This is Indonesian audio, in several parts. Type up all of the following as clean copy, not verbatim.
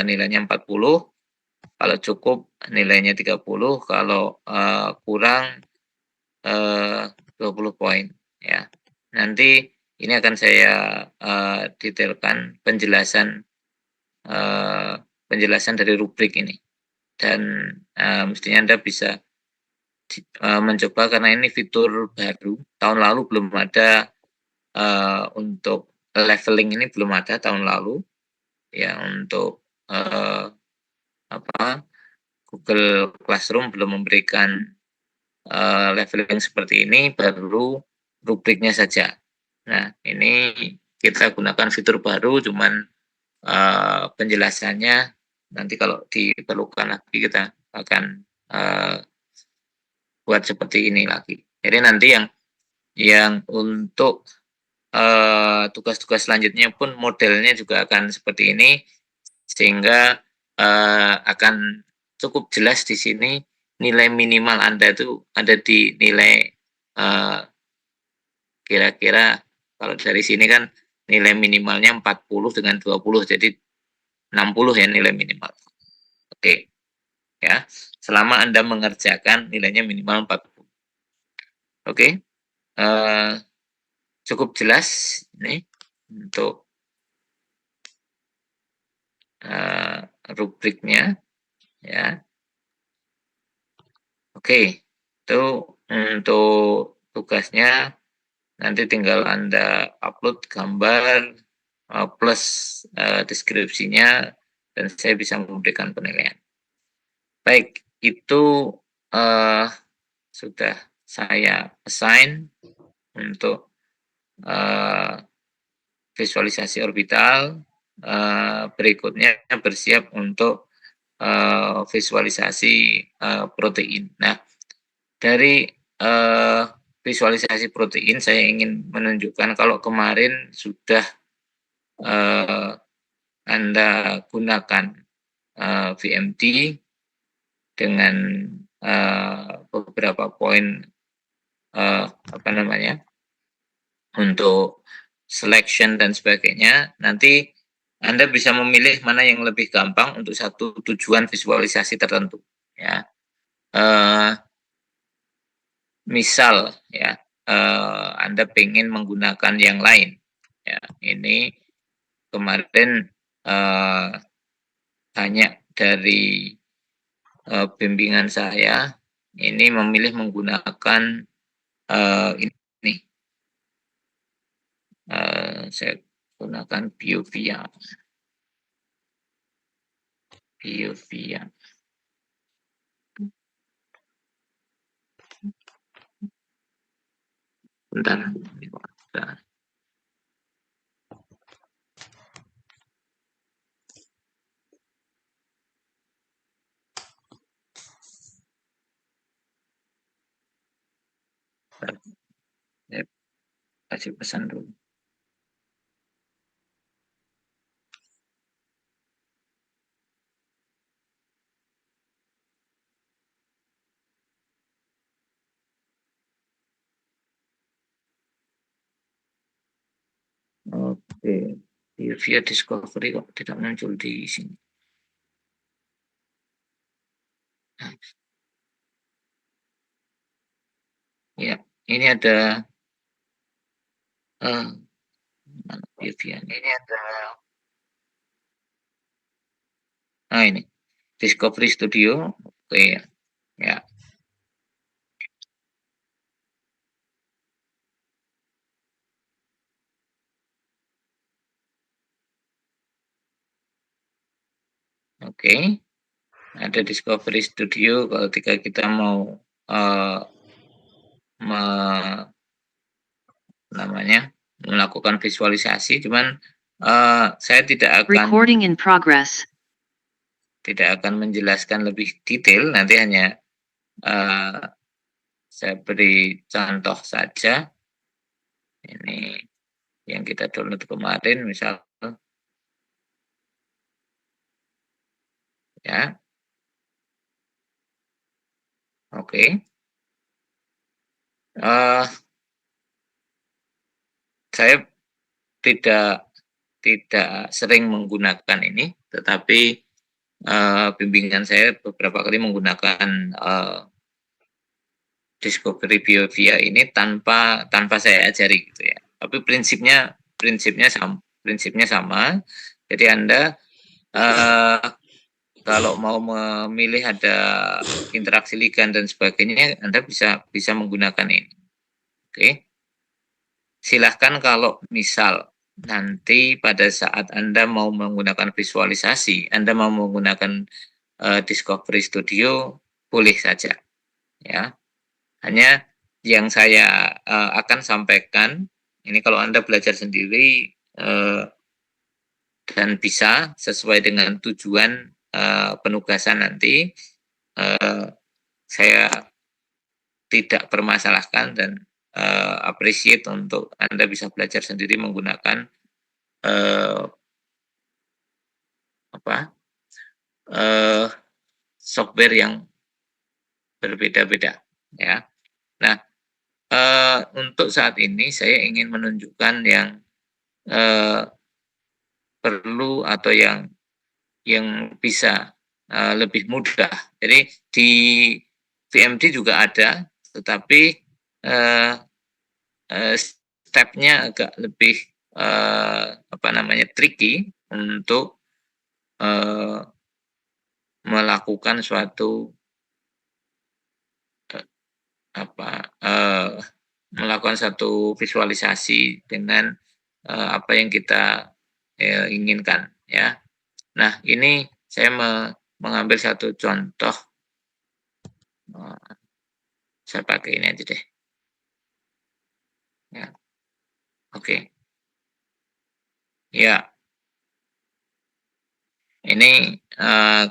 nilainya 40, kalau cukup nilainya 30, kalau kurang 20 poin ya. Nanti ini akan saya detailkan penjelasan dari rubrik ini, dan mestinya Anda bisa mencoba karena ini fitur baru. Tahun lalu belum ada, untuk leveling ini belum ada tahun lalu ya, untuk Google Classroom belum memberikan leveling seperti ini, baru rubriknya saja. Nah, ini kita gunakan fitur baru, cuman penjelasannya nanti kalau diperlukan lagi kita akan buat seperti ini lagi. Jadi nanti yang untuk tugas-tugas selanjutnya pun modelnya juga akan seperti ini, sehingga akan cukup jelas di sini nilai minimal Anda itu ada di nilai kira-kira kalau dari sini kan nilai minimalnya 40 dengan 20, jadi 60 ya nilai minimal. Oke. Ya, selama Anda mengerjakan nilainya minimal 40. Oke. Cukup jelas ini untuk rubriknya ya. Oke, itu untuk tugasnya. Nanti tinggal Anda upload gambar plus deskripsinya, dan saya bisa memberikan penilaian. Baik, itu sudah saya assign untuk visualisasi orbital. Berikutnya bersiap untuk visualisasi protein. Nah, dari visualisasi protein saya ingin menunjukkan kalau kemarin sudah Anda gunakan VMD dengan beberapa poin untuk selection dan sebagainya. Nanti Anda bisa memilih mana yang lebih gampang untuk satu tujuan visualisasi tertentu ya. Misal ya, Anda ingin menggunakan yang lain ya. Ini kemarin banyak dari bimbingan saya ini memilih menggunakan ini. Saya gunakan BioVia. Bentar. Saya kasih pesan dulu. Oke, BioVia Discovery kok tidak muncul di sini. Ya, ini ada BioVia. Ini ada ini Discovery Studio. Oke ya. Oke, ada Discovery Studio ketika kita mau melakukan visualisasi, cuman saya tidak akan menjelaskan lebih detail, nanti hanya saya beri contoh saja. Ini yang kita download kemarin misal ya. Oke. Saya tidak sering menggunakan ini, tetapi bimbingan saya beberapa kali menggunakan Discovery BioVia ini tanpa saya ajari gitu ya. Tapi prinsipnya sama. Jadi Anda kalau mau memilih ada interaksi ligan dan sebagainya, Anda bisa menggunakan ini. Oke. Silahkan kalau misal nanti pada saat Anda mau menggunakan visualisasi, Anda mau menggunakan Discovery Studio, boleh saja. Ya. Hanya yang saya akan sampaikan, ini kalau Anda belajar sendiri dan bisa sesuai dengan tujuan penugasan nanti, saya tidak permasalahkan dan appreciate untuk Anda bisa belajar sendiri menggunakan software yang berbeda-beda, ya. Nah, untuk saat ini saya ingin menunjukkan yang perlu atau yang bisa lebih mudah. Jadi di VMD juga ada, tetapi stepnya agak lebih tricky untuk melakukan suatu melakukan satu visualisasi dengan apa yang kita inginkan, ya. Nah, ini saya mengambil satu contoh. Saya pakai ini aja deh. Ya. Oke. Ya. Ini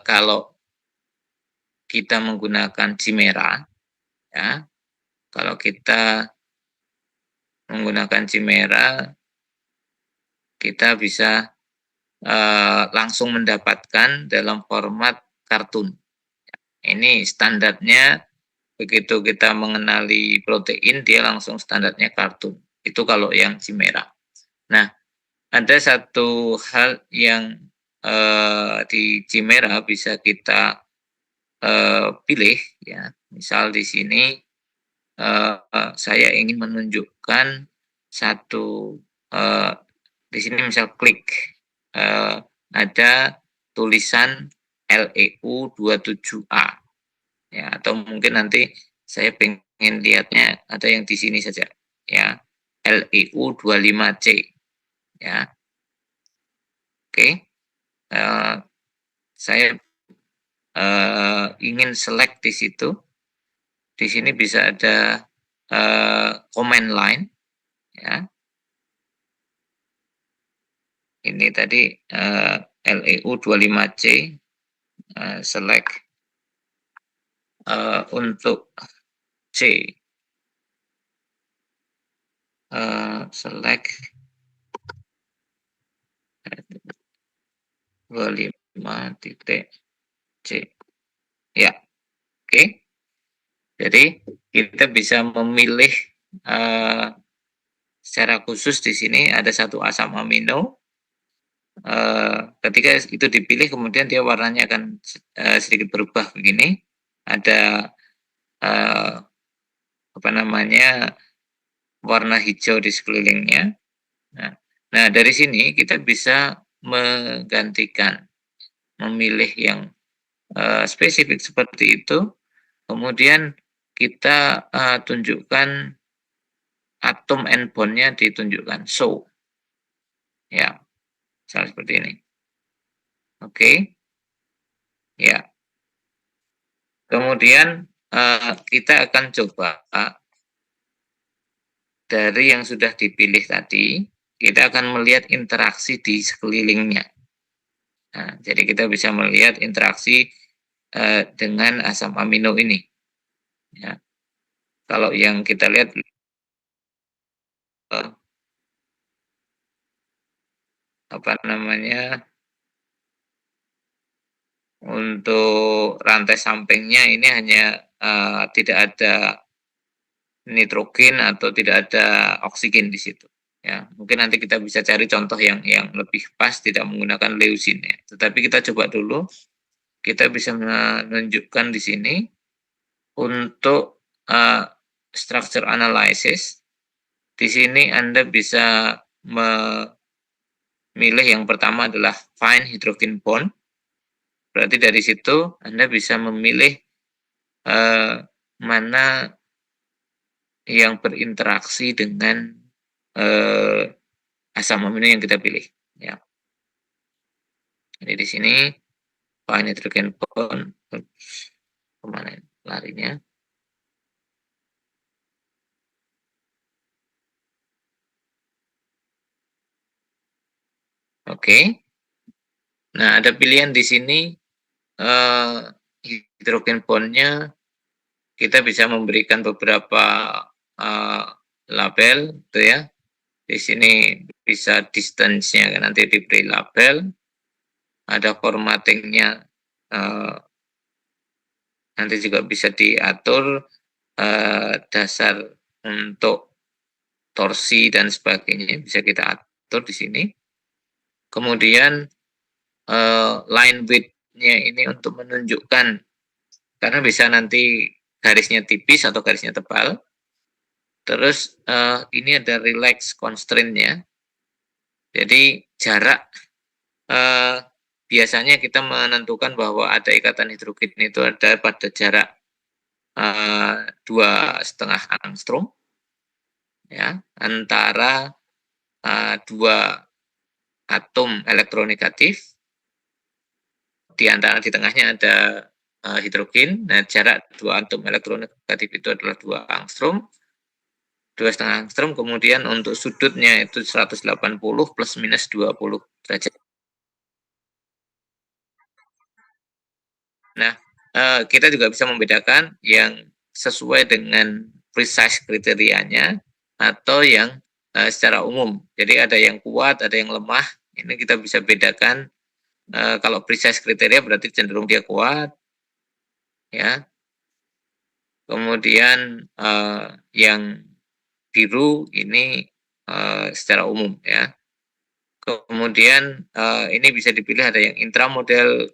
kalau kita menggunakan Chimera, ya. Kalau kita menggunakan Chimera, kita bisa langsung mendapatkan dalam format kartun. Ini standarnya, begitu kita mengenali protein, dia langsung standarnya kartun. Itu kalau yang Chimera. Nah, ada satu hal yang di Chimera bisa kita pilih, ya. Misal di sini saya ingin menunjukkan satu di sini misal klik ada tulisan LEU 27A, ya, atau mungkin nanti saya pengen lihatnya ada yang di sini saja, ya, LEU 25C, ya. Oke. Saya ingin select di situ. Di sini bisa ada command line, ya. Ini tadi LEU 25C, select untuk C, select 25.C, ya. Oke. Jadi kita bisa memilih secara khusus di sini ada satu asam amino. Ketika itu dipilih, kemudian dia warnanya akan sedikit berubah begini. Ada warna hijau di sekelilingnya. Nah, dari sini kita bisa menggantikan, memilih yang spesifik seperti itu. Kemudian kita tunjukkan atom and bond-nya, ditunjukkan show, ya, misalnya seperti ini. Oke. Ya. Kemudian kita akan coba dari yang sudah dipilih tadi, kita akan melihat interaksi di sekelilingnya. Nah, jadi kita bisa melihat interaksi dengan asam amino ini. Ya. Kalau yang kita lihat untuk rantai sampingnya ini hanya tidak ada nitrogen atau tidak ada oksigen di situ. Ya, mungkin nanti kita bisa cari contoh yang lebih pas tidak menggunakan leusin, ya. Tetapi kita coba dulu kita bisa menunjukkan di sini untuk structure analysis. Di sini Anda bisa memilih yang pertama adalah find hydrogen bond. Berarti dari situ Anda bisa memilih mana yang berinteraksi dengan asam amino yang kita pilih. Ya. Jadi di sini find hydrogen bond. Kemana larinya? Oke. Nah, ada pilihan di sini hidrogen bondnya kita bisa memberikan beberapa label, gitu ya. Di sini bisa distance-nya nanti diberi label, ada formattingnya, nanti juga bisa diatur dasar untuk torsi dan sebagainya bisa kita atur di sini. Kemudian line width-nya ini untuk menunjukkan, karena bisa nanti garisnya tipis atau garisnya tebal. Terus ini ada relax constraint-nya. Jadi jarak, biasanya kita menentukan bahwa ada ikatan hidrogen itu ada pada jarak 2,5 angstrom, ya, antara dua atom elektronegatif. Di tengahnya ada hidrogen. Nah, jarak dua atom elektronegatif itu adalah 2 angstrom. 2,5 angstrom, kemudian untuk sudutnya itu 180 plus minus 20 derajat. Nah, kita juga bisa membedakan yang sesuai dengan precise kriterianya atau yang secara umum. Jadi ada yang kuat, ada yang lemah. Ini kita bisa bedakan. Kalau precise kriteria berarti cenderung dia kuat, ya. Kemudian yang biru ini secara umum, ya. Kemudian ini bisa dipilih ada yang intramodel.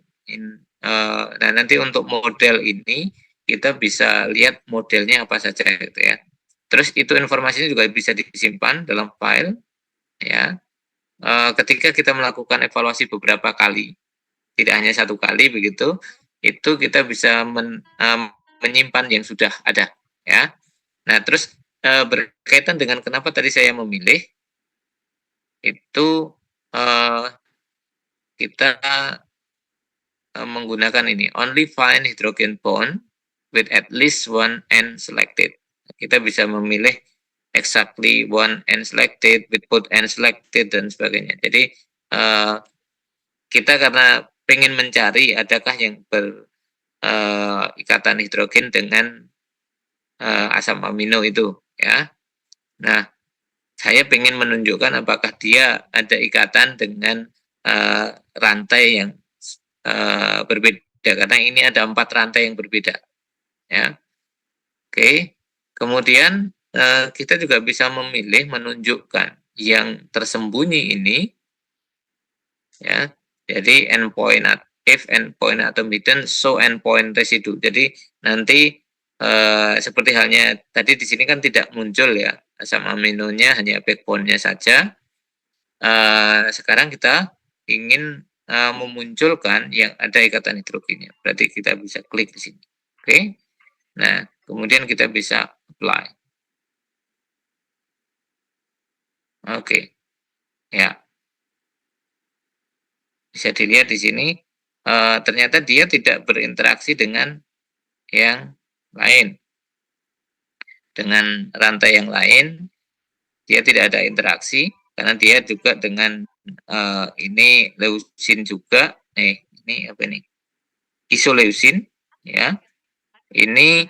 Nah, nanti untuk model ini kita bisa lihat modelnya apa saja, gitu ya. Terus itu informasinya juga bisa disimpan dalam file, ya. Ketika kita melakukan evaluasi beberapa kali, tidak hanya satu kali begitu, itu kita bisa menyimpan yang sudah ada, ya. Nah, terus berkaitan dengan kenapa tadi saya memilih itu, kita menggunakan ini only find hydrogen bond with at least one end selected. Kita bisa memilih exactly one end selected, with both end selected dan sebagainya. Jadi kita karena pengen mencari adakah yang berikatan hidrogen dengan asam amino itu, ya. Nah, saya pengen menunjukkan apakah dia ada ikatan dengan rantai yang berbeda, karena ini ada 4 rantai yang berbeda, ya. Oke. Kemudian kita juga bisa memilih menunjukkan yang tersembunyi ini, ya. Jadi endpoint, if endpoint atom hidden, show endpoint residue. Jadi nanti seperti halnya tadi di sini kan tidak muncul, ya, asam aminonya, hanya backbone-nya saja. Sekarang kita ingin memunculkan yang ada ikatan hidrogennya. Berarti kita bisa klik di sini. Oke. Nah, kemudian kita bisa apply. Oke. Ya. Bisa dilihat di sini ternyata dia tidak berinteraksi dengan yang lain. Dengan rantai yang lain dia tidak ada interaksi karena dia juga dengan ini leusin juga. Ini apa nih? Isoleusin, ya. Ini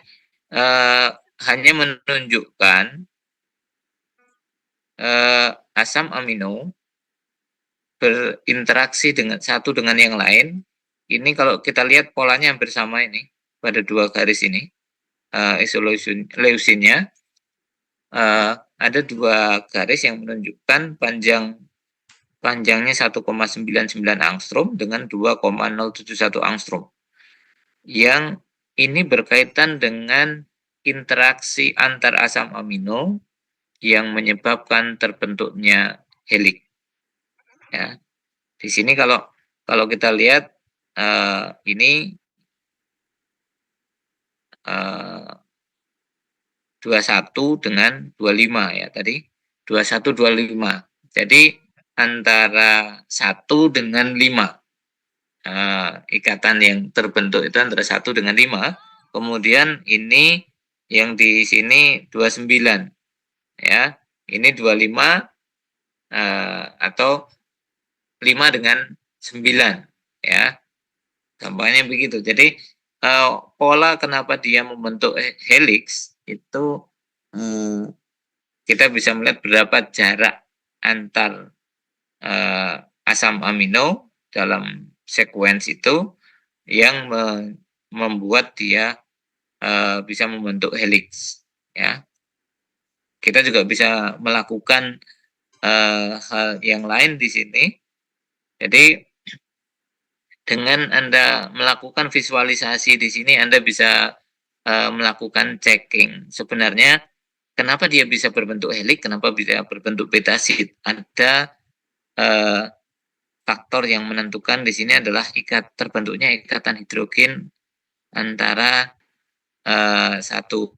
hanya menunjukkan asam amino berinteraksi dengan satu dengan yang lain. Ini kalau kita lihat polanya hampir sama ini pada 2 garis ini. Isoleusinnya ada 2 garis yang menunjukkan panjangnya 1,99 angstrom dengan 2,071 angstrom. yang ini berkaitan dengan interaksi antar asam amino yang menyebabkan terbentuknya helix. Ya, di sini kalau kita lihat ini 21 dengan 25 ya tadi 21 25. Jadi antara 1 dengan 5 ikatan yang terbentuk itu antara 1 dengan 5. Kemudian ini yang di sini 29 ya. Ini 25 atau 5 dengan 9 ya. Gampangnya begitu. Jadi pola kenapa dia membentuk helix itu kita bisa melihat berapa jarak antar asam amino dalam sekuensi itu yang membuat dia bisa membentuk helix. Ya, kita juga bisa melakukan hal yang lain di sini. Jadi dengan Anda melakukan visualisasi di sini, Anda bisa melakukan checking. Sebenarnya kenapa dia bisa berbentuk helix, kenapa bisa berbentuk petasid? Ada faktor yang menentukan di sini adalah terbentuknya ikatan hidrogen antara satu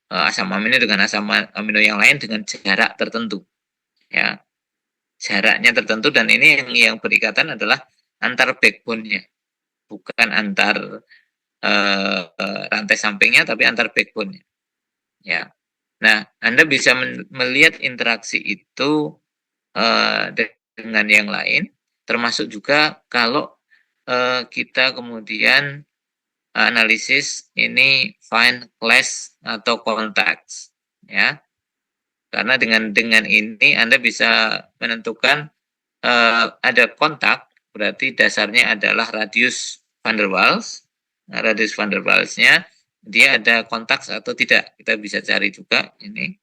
asam amino dengan asam amino yang lain dengan jarak tertentu. Ya, jaraknya tertentu dan ini yang berikatan adalah antar backbone-nya, bukan antar rantai sampingnya, tapi antar backbone-nya. Ya, nah Anda bisa melihat interaksi itu dengan yang lain, termasuk juga kalau kita kemudian analisis ini find class atau contacts, ya. Karena dengan ini Anda bisa menentukan ada kontak, berarti dasarnya adalah radius van der Waals. Nah, radius van der Waals-nya dia ada kontak atau tidak. Kita bisa cari juga ini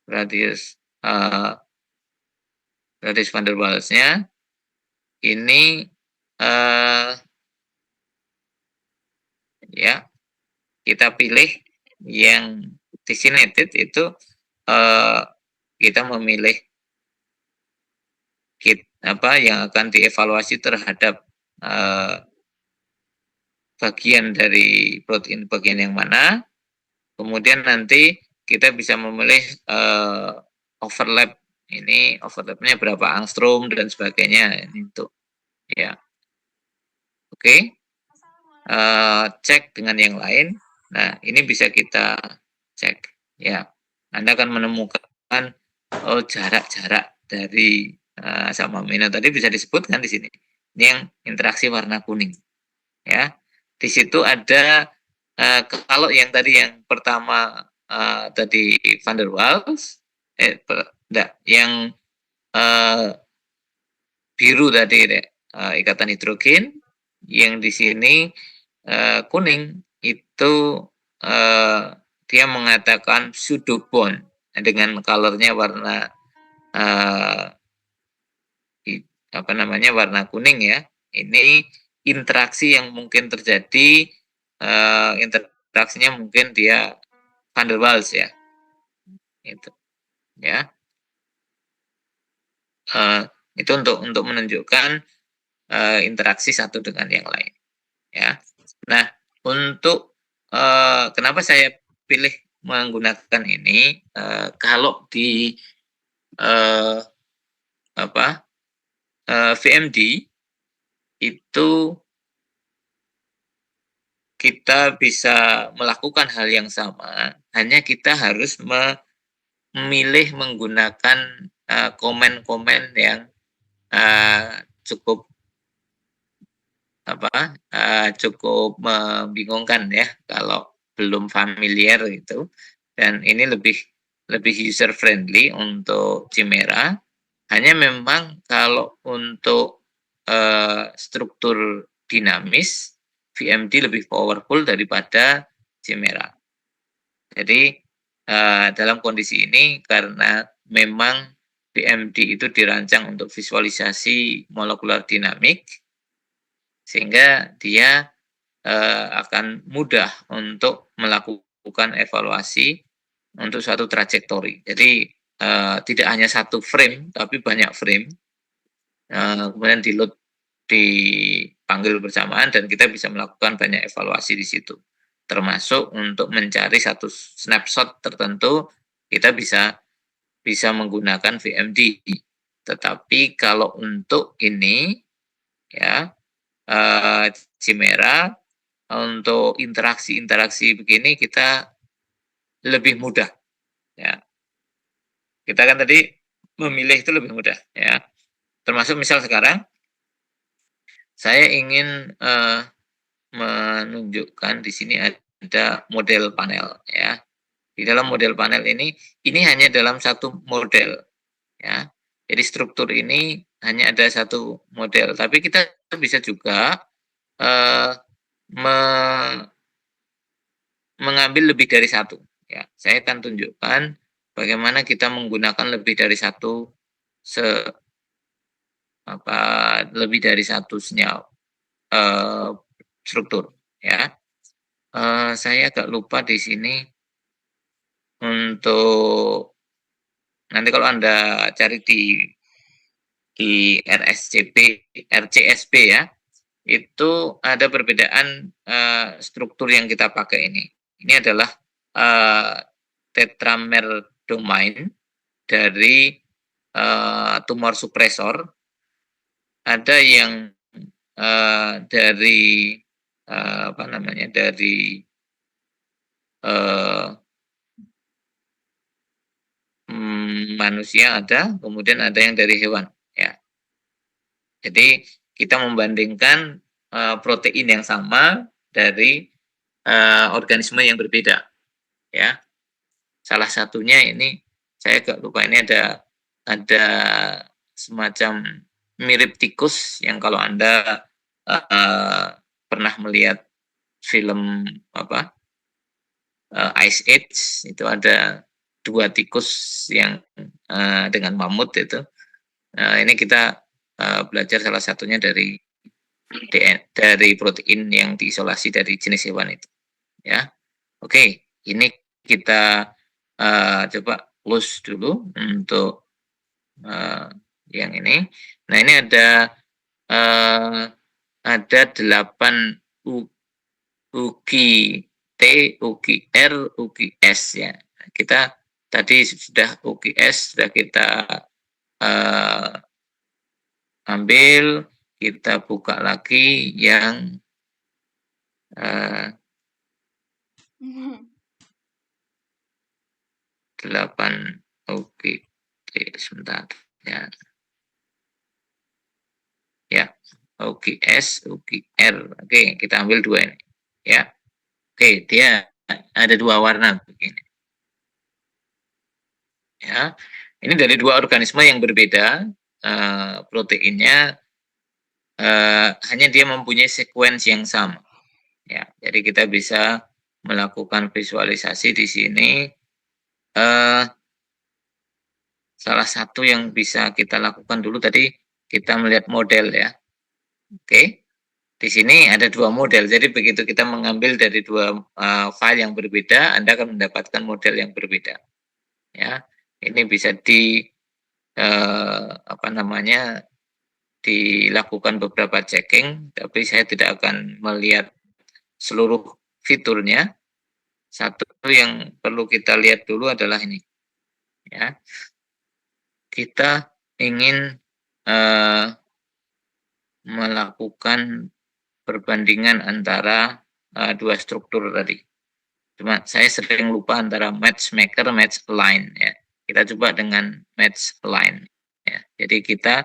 radius radius van der Waals-nya. Ini ya kita pilih yang designated itu kita memilih apa yang akan dievaluasi terhadap bagian dari protein bagian yang mana. Kemudian nanti kita bisa memilih overlap, ini overlapnya berapa angstrom dan sebagainya ini untuk ya. Oke. Cek dengan yang lain. Nah, ini bisa kita cek ya. Anda akan menemukan jarak-jarak dari asam amino tadi bisa disebutkan di sini. Ini yang interaksi warna kuning. Ya. Di situ ada kalau yang tadi yang pertama tadi van der Waals yang biru tadi ikatan hidrogen, yang di sini kuning itu dia mengatakan pseudo bond dengan colornya warna warna kuning ya. Ini interaksi yang mungkin terjadi, interaksinya mungkin dia van der Waals ya. Itu ya. Itu untuk menunjukkan interaksi satu dengan yang lain ya. Nah, untuk kenapa saya pilih menggunakan ini, kalau di VMD itu kita bisa melakukan hal yang sama, hanya kita harus memilih menggunakan komen-komen yang cukup cukup membingungkan ya kalau belum familiar gitu. Dan ini lebih user friendly untuk Chimera. Hanya memang kalau untuk struktur dinamis, VMD lebih powerful daripada Chimera. Jadi dalam kondisi ini karena memang VMD itu dirancang untuk visualisasi molekular dinamik, sehingga dia akan mudah untuk melakukan evaluasi untuk suatu trajektori. Jadi tidak hanya satu frame, tapi banyak frame. Kemudian dipanggil bersamaan dan kita bisa melakukan banyak evaluasi di situ. Termasuk untuk mencari satu snapshot tertentu, kita bisa menggunakan VMD. Tetapi kalau untuk ini, ya, Chimera, untuk interaksi-interaksi begini kita lebih mudah, ya. Kita kan tadi memilih itu lebih mudah, ya. Termasuk misal sekarang saya ingin menunjukkan di sini ada model panel, ya. Di dalam model panel ini hanya dalam satu model, ya. Jadi struktur ini hanya ada satu model, tapi kita bisa juga mengambil lebih dari satu. Ya, saya akan tunjukkan bagaimana kita menggunakan lebih dari satu lebih dari satu sinyal struktur, ya. Saya agak lupa di sini untuk nanti kalau Anda cari di RCSP ya, itu ada perbedaan struktur yang kita pakai ini. Ini adalah tetramer domain dari tumor supresor. Ada yang dari dari manusia ada, kemudian ada yang dari hewan, ya. Jadi kita membandingkan protein yang sama dari organisme yang berbeda, ya. Salah satunya ini saya agak lupa, ini ada semacam mirip tikus yang kalau Anda pernah melihat film Ice Age, itu ada 2 tikus yang dengan mamut itu. Ini kita belajar salah satunya dari protein yang diisolasi dari jenis hewan itu, ya. Oke, ini kita coba close dulu untuk yang ini. Nah, ini ada 8 UGT, UGR, UGS, ya. Kita tadi sudah UGS sudah kita ambil, kita buka lagi yang 8 UGT, sebentar, ya. Ya, UGS, UGR. Oke, kita ambil 2 ini, ya. Oke, dia ada 2 warna begini. Ya, ini dari 2 organisme yang berbeda, proteinnya hanya dia mempunyai sequence yang sama. Ya, jadi kita bisa melakukan visualisasi di sini. Salah satu yang bisa kita lakukan dulu tadi kita melihat model, ya. Oke. Di sini ada 2 model. Jadi begitu kita mengambil dari 2 file yang berbeda, Anda akan mendapatkan model yang berbeda. Ya. Ini bisa dilakukan beberapa checking, tapi saya tidak akan melihat seluruh fiturnya. Satu yang perlu kita lihat dulu adalah ini, ya. Kita ingin melakukan perbandingan antara 2 struktur tadi. Cuma saya sering lupa antara matchmaker, match align, ya. Kita coba dengan match align, ya. Jadi kita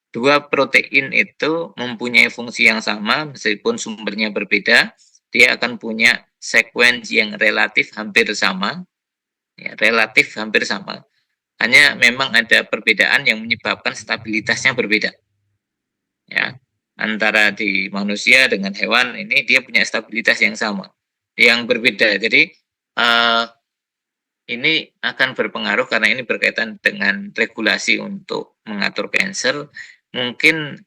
2 protein itu mempunyai fungsi yang sama meskipun sumbernya berbeda, dia akan punya sequence yang relatif hampir sama, ya, relatif hampir sama. Hanya memang ada perbedaan yang menyebabkan stabilitasnya berbeda, ya. Antara di manusia dengan hewan ini dia punya stabilitas yang sama, yang berbeda. Jadi ini akan berpengaruh karena ini berkaitan dengan regulasi untuk mengatur cancer. Mungkin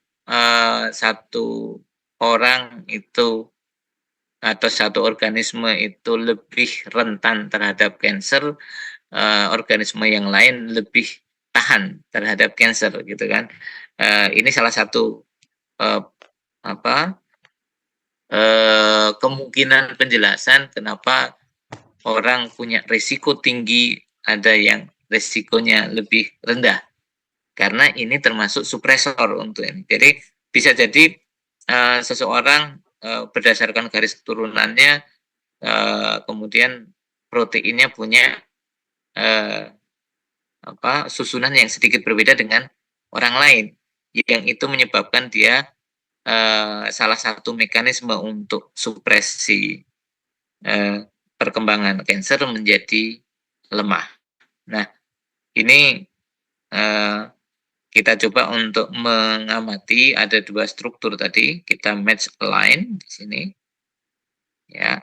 satu orang itu atau satu organisme itu lebih rentan terhadap cancer, organisme yang lain lebih tahan terhadap cancer gitu kan. Ini salah satu, eee, apa, kemungkinan penjelasan kenapa orang punya risiko tinggi, ada yang risikonya lebih rendah. Karena ini termasuk supresor untuk ini. Jadi bisa jadi, seseorang, berdasarkan garis keturunannya, kemudian proteinnya punya, eee, susunan yang sedikit berbeda dengan orang lain, yang itu menyebabkan dia, salah satu mekanisme untuk supresi, eee, perkembangan kanker menjadi lemah. Nah, ini, eee, kita coba untuk mengamati ada 2 struktur tadi, kita match align di sini, ya.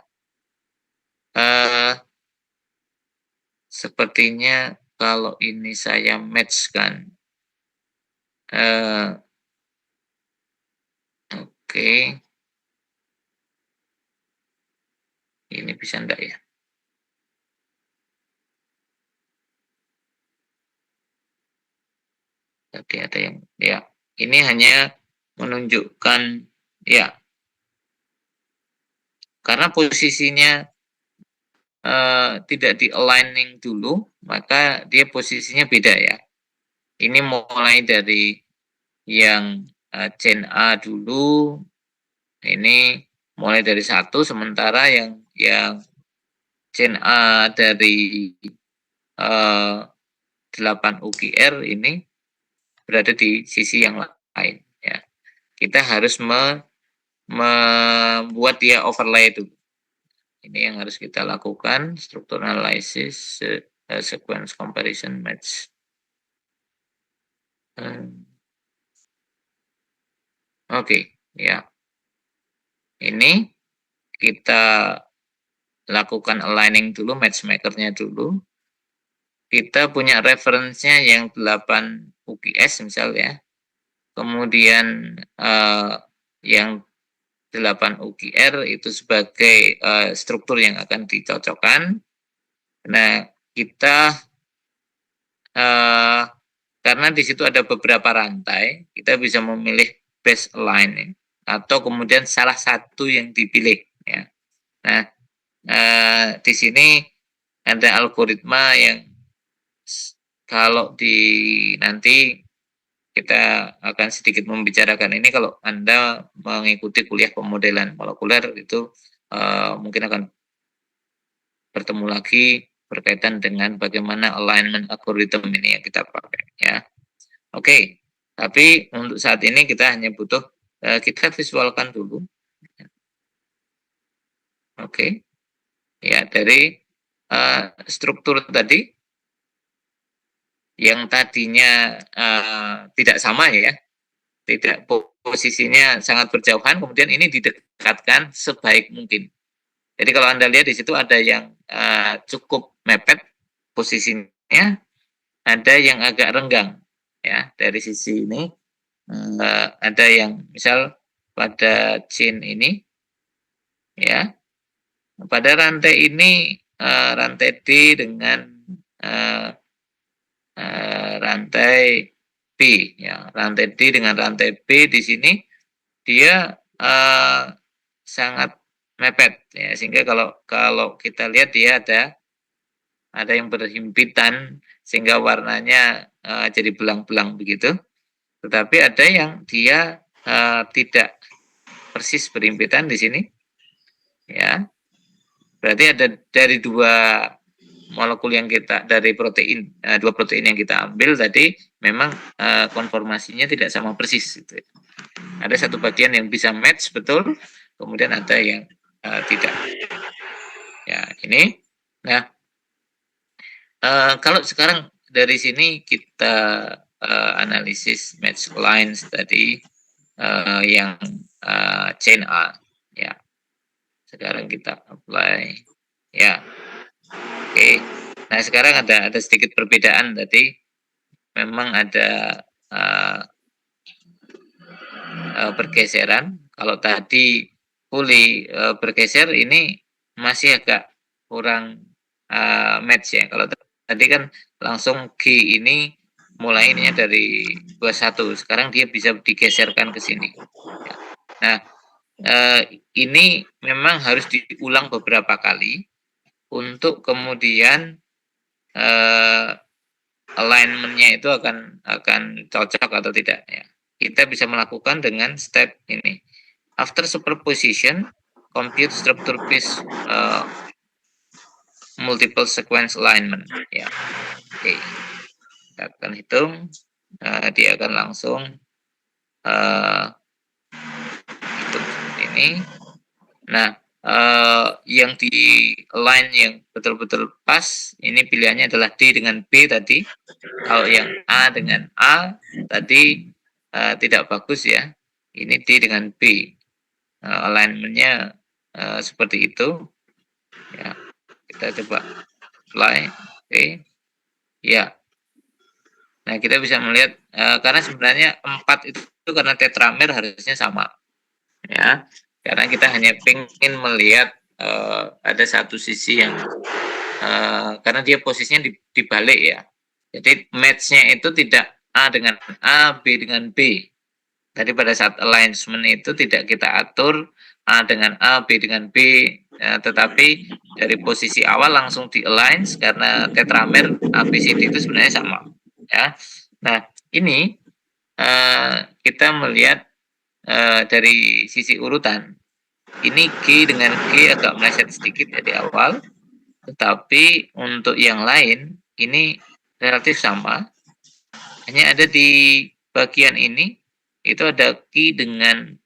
Sepertinya kalau ini saya match-kan, eee, oke, ini bisa enggak ya? Tadi ada yang ya, ini hanya menunjukkan ya, karena posisinya, tidak di-aligning dulu, maka dia posisinya beda ya. Ini mulai dari yang, chain A dulu, ini mulai dari satu, sementara yang chain A dari, eee, 8 UQR ini berada di sisi yang lain, ya. Kita harus membuat dia overlay dulu. Ini yang harus kita lakukan, structural analysis, sequence comparison match. Oke, ya. Ini kita lakukan aligning dulu, matchmaker-nya dulu. Kita punya reference-nya yang 8 UPS misal ya. Kemudian, yang 8 UQR itu sebagai, struktur yang akan dicocokkan. Nah, kita, karena di situ ada beberapa rantai, kita bisa memilih baseline ya, atau kemudian salah satu yang dipilih ya. Nah, di sini ada algoritma yang kalau nanti kita akan sedikit membicarakan ini kalau Anda mengikuti kuliah pemodelan molekuler itu, mungkin akan bertemu lagi berkaitan dengan bagaimana alignment algorithm ini yang kita pakai ya. Oke, tapi untuk saat ini kita hanya butuh, kita visualkan dulu. Oke, ya dari, struktur tadi yang tadinya, tidak sama ya, tidak posisinya sangat berjauhan, kemudian ini didekatkan sebaik mungkin. Jadi kalau Anda lihat di situ ada yang, cukup mepet posisinya, ada yang agak renggang ya dari sisi ini, ada yang misal pada chain ini ya, pada rantai ini, rantai D dengan, eee rantai B ya, rantai D dengan rantai B di sini dia, sangat mepet ya, sehingga kalau kalau kita lihat dia ada yang berhimpitan sehingga warnanya, jadi belang-belang begitu, tetapi ada yang dia, tidak persis berhimpitan di sini ya. Berarti ada dari 2 molekul yang kita dari protein, 2 protein yang kita ambil tadi memang, konformasinya tidak sama persis gitu ya. Ada satu bagian yang bisa match betul, kemudian ada yang, tidak. Ya ini. Nah, kalau sekarang dari sini kita, analisis match lines tadi, yang, chain A, ya. Sekarang kita apply, ya, oke. Nah, sekarang ada sedikit perbedaan tadi, memang ada, pergeseran Kalau tadi fully bergeser, ini masih agak kurang match ya. Kalau tadi kan langsung G ini mulai ininya dari 21, sekarang dia bisa digeserkan ke sini. Ya. Nah, ini memang harus diulang beberapa kali untuk kemudian alignment-nya itu akan cocok atau tidak ya. Kita bisa melakukan dengan step ini. After superposition, compute structure piece multiple sequence alignment ya. Oke. Kita akan hitung, dia akan langsung hitung seperti ini. Nah, yang di align yang betul-betul pas, ini pilihannya adalah D dengan B tadi. Kalau yang A dengan A tadi tidak bagus ya. Ini D dengan B. Alignmentnya seperti itu. Ya, kita coba apply. Oke. Ya. Nah, kita bisa melihat karena sebenarnya 4 itu karena tetramer harusnya sama. Ya. Karena kita hanya ingin melihat ada satu sisi yang karena dia posisinya dibalik ya. Jadi match-nya itu tidak A dengan A, B dengan B. Tadi pada saat alignment itu tidak kita atur A dengan A, B dengan B, tetapi dari posisi awal langsung di-align karena tetramer ABCD itu sebenarnya sama. Ya. Nah, ini kita melihat dari sisi urutan. Ini G dengan G agak meleset sedikit dari awal, tetapi untuk yang lain ini relatif sama. Hanya ada di bagian ini itu ada Q dengan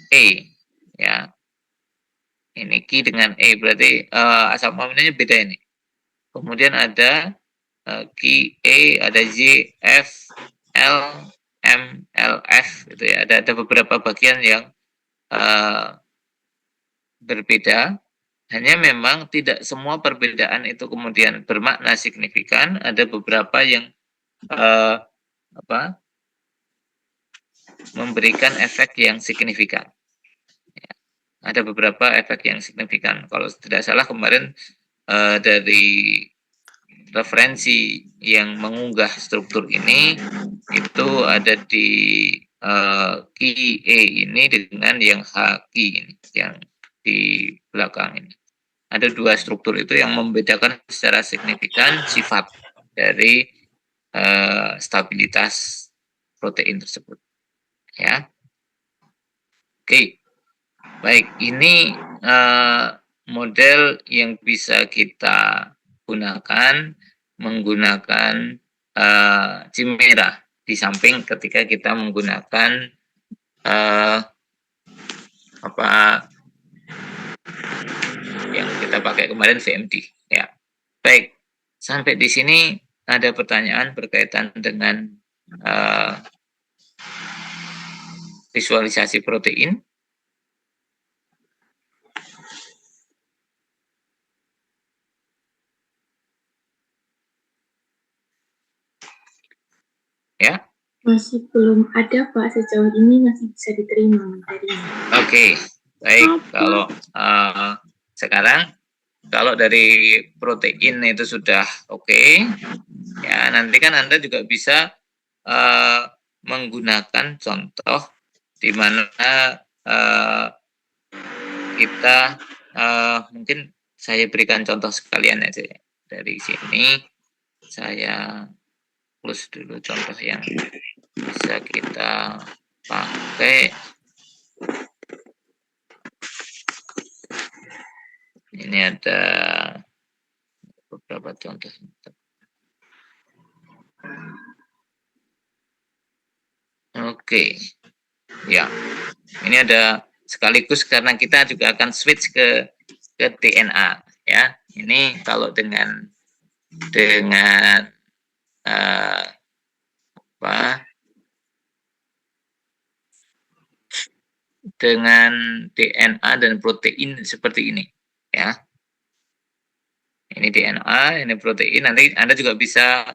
E ya. Ini Q dengan E berarti asal muasalnya beda ini. Kemudian ada Q E, ada J F L M L F gitu ya. Ada beberapa bagian yang berbeda. Hanya memang tidak semua perbedaan itu kemudian bermakna signifikan. Ada beberapa yang memberikan efek yang signifikan. Ya, ada beberapa efek yang signifikan. Kalau tidak salah kemarin dari referensi yang mengunggah struktur ini itu ada di QE ini dengan yang HQ ini, yang di belakang ini. Ada 2 struktur itu yang membedakan secara signifikan sifat dari stabilitas protein tersebut. Ya, oke, baik. Ini model yang bisa kita gunakan menggunakan Chimera di samping ketika kita menggunakan yang kita pakai kemarin VMD. Ya, baik. Sampai di sini ada pertanyaan berkaitan dengan visualisasi protein. Ya. Masih belum ada Pak, sejauh ini masih bisa diterima materinya. Oke, baik. Kalau sekarang kalau dari protein itu sudah oke, ya nanti kan Anda juga bisa menggunakan contoh di mana kita mungkin saya berikan contoh sekalian aja ya. Dari sini saya plus dulu contoh yang bisa kita pakai. Ini ada beberapa contoh. Oke. Ya. Ini ada sekaligus karena kita juga akan switch ke DNA ya. Ini kalau dengan dengan DNA dan protein seperti ini ya. Ini DNA, ini protein. Nanti Anda juga bisa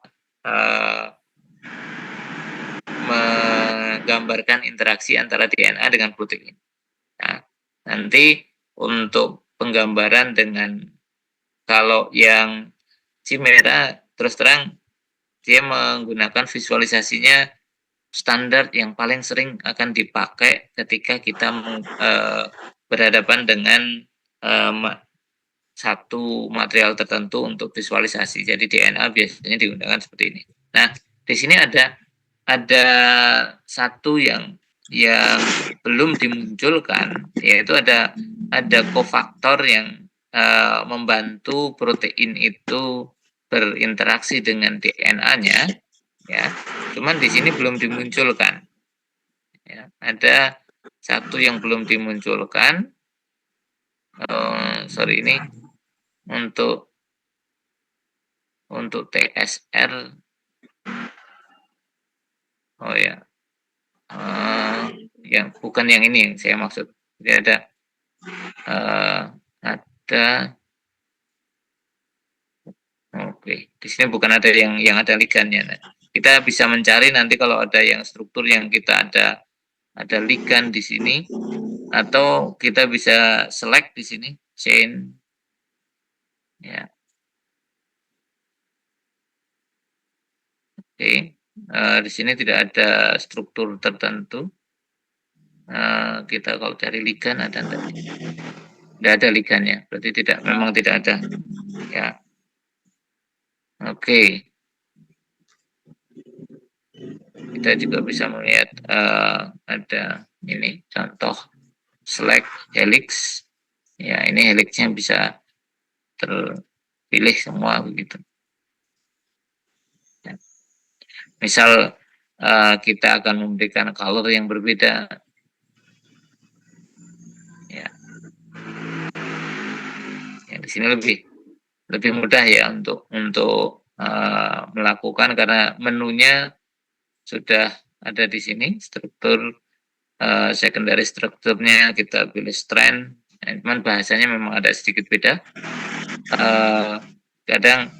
menggambarkan interaksi antara DNA dengan protein. Nah, nanti untuk penggambaran dengan kalau yang Chimera terus terang dia menggunakan visualisasinya standar yang paling sering akan dipakai ketika kita berhadapan dengan satu material tertentu untuk visualisasi. Jadi DNA biasanya digunakan seperti ini. Nah, di sini ada satu yang belum dimunculkan, yaitu ada kofaktor yang membantu protein itu berinteraksi dengan DNA-nya, ya. Cuman di sini belum dimunculkan. Ya, ada satu yang belum dimunculkan. Sorry, ini untuk TSR. Oh ya, yang bukan yang ini yang saya maksud. Jadi ada oke, di sini bukan ada yang ada ligannya. Nah, kita bisa mencari nanti kalau ada yang struktur yang kita ada ligan di sini, atau kita bisa select di sini chain, ya. Oke, di sini tidak ada struktur tertentu. Kita kalau cari ligan ada enggak? Tidak ada ligannya, berarti memang tidak ada. Ya, oke. Kita juga bisa melihat ada ini contoh select helix. Ya, ini helixnya bisa terpilih semua begitu. Ya. Misal kita akan memberikan color yang berbeda. Ya, di sini lebih mudah ya untuk melakukan karena menunya sudah ada di sini. Struktur secondary strukturnya kita pilih strand. Cuman bahasanya memang ada sedikit beda. Kadang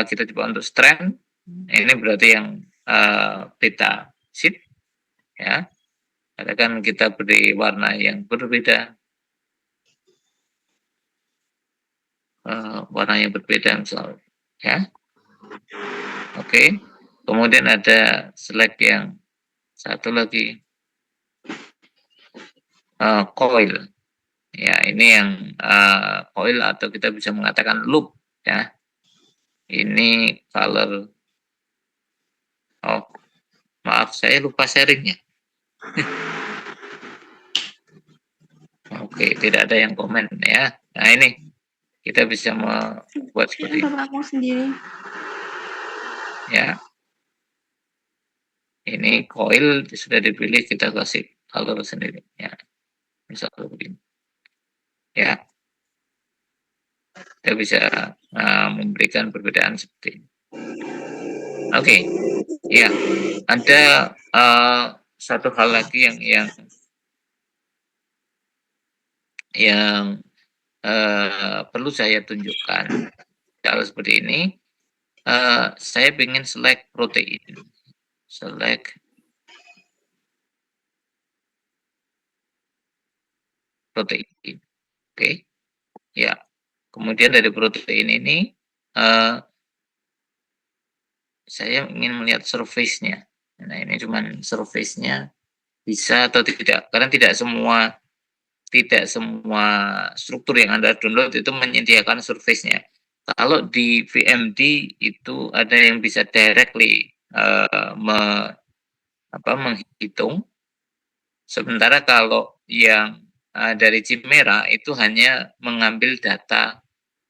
kita coba untuk strand. Ini berarti yang beta sheet, ya. Katakan kita beri warna yang berbeda. Warna yang berbeda misalnya, ya. Oke. Kemudian ada select yang satu lagi, coil. Ya, ini yang coil atau kita bisa mengatakan loop, ya. Ini color. Oh, maaf, saya lupa sharingnya. Oke, tidak ada yang komen, ya. Nah, ini kita bisa membuat seperti ini. Aku sendiri. Ya. Ini coil sudah dipilih, kita kasih color sendiri, ya. Misalnya begini. Ya. Kita bisa memberikan perbedaan seperti ini. Oke. Ya. Ada satu hal lagi yang perlu saya tunjukkan. Kalau seperti ini, saya ingin select protein. Select protein. Oke. Ya. Kemudian dari protein ini, saya ingin melihat surface-nya. Nah, ini cuman surface-nya bisa atau tidak. Karena tidak semua struktur yang Anda download itu menyediakan surface-nya. Kalau di VMD itu ada yang bisa directly menghitung. Sementara kalau yang dari Chimera itu hanya mengambil data